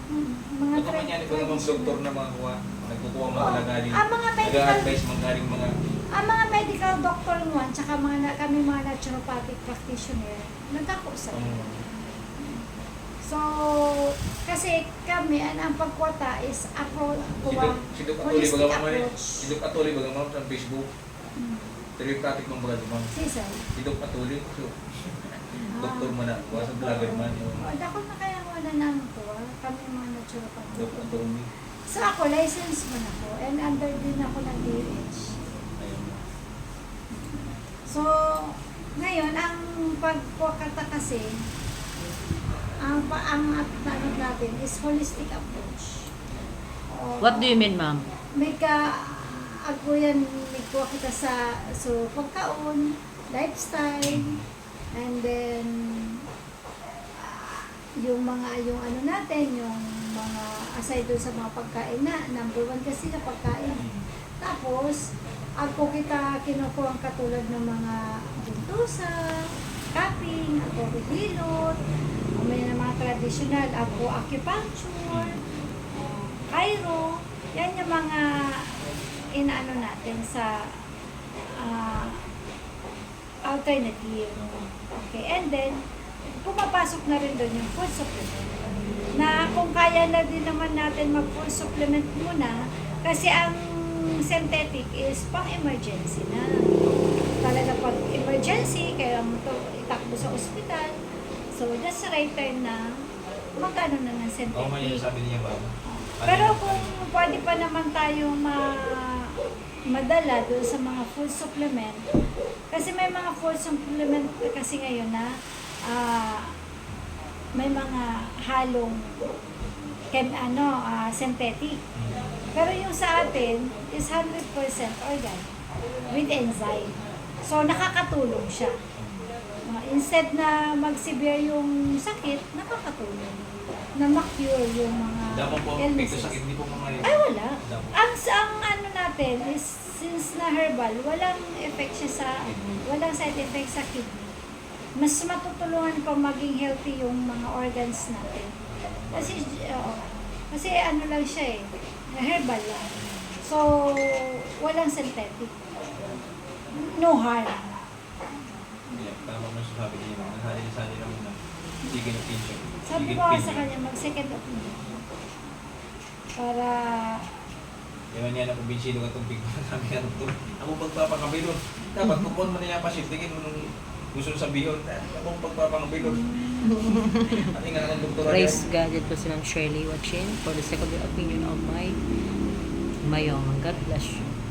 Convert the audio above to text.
Mga Ito man yan, ito namang doktor na mga kuha. Nagkukuha mga lagaling. Ang mga medical, Nag-a-advise mga galing mga... ang mga medical doctor mo, tsaka kami mga naturopathic practitioner, nagkakusap. So, kasi kami, ang pagkwata is Si Dok Atuloy holistic baga mamay. approach. Si Dok Atuloy baga mamay sa Facebook. Terrificatic mong baga dumang. Sisay. Si Dok Atuloy. So, doktor man na. Kuha sa vlogger man. Dako na kaya wala namin ko. Kami mga naturopathic. Dok Atuloy. So ako, license man ako. And under din ako ng DOH. Ayun. So, ngayon, ang pagkwakata kasi, ang ano natin is holistic approach. What do you mean, ma'am? May ako yan, may kuha kita sa pagkaon, lifestyle, and then yung ano natin, yung mga aside doon sa mga pagkain na, number one kasi na pagkain. Tapos, ako kita kinukuha ang katulad ng mga buntusa, cupping, ako hilot, may na mga traditional, ako acupuncture, Cairo, yan yung mga inaano natin sa alternative. Okay, and then, pumapasok na rin doon yung food supplement. Na kung kaya na din naman natin mag-food supplement muna, kasi ang synthetic is pang-emergency na. Talaga pag emergency, kaya mo ito itakbo sa ospital. So, that's the right time na magkano na ng synthetic. Oo, may sabi niya ba? Pero kung pwede pa naman tayong madala doon sa mga food supplement, kasi may mga food supplement kasi ngayon na may mga halong synthetic. Pero yung sa atin is 100% organic with enzyme. So nakakatulong siya. Instead na mag-severe yung sakit, nakakatulong na ma-cure yung mga Dapat po, illnesses. sakit, hindi po mga... Ay, wala. Ang ano natin is, since na herbal, walang effect siya walang side effect sa kidney. Mas matutulungan pa maging healthy yung mga organs natin. Kasi ano lang siya herbal lang. So, walang synthetic. No harm. Yeah, tama mo sabi niya. Nagsali lang na sige na pinch. Sabi ko sa kanya, mag-second opinion. Para... Kaya niya na kumbinsido ka itong bigla namin ano ito. Ako pagpapakabilon. Dapat kupon mo na niya pa shiftingin mo nung gusto sabihin. Ako pagpapakabilon. At nga akong doktora niya. Praise God, ito si Ma'am Shirley watching for the second opinion of my Mayong. God bless you.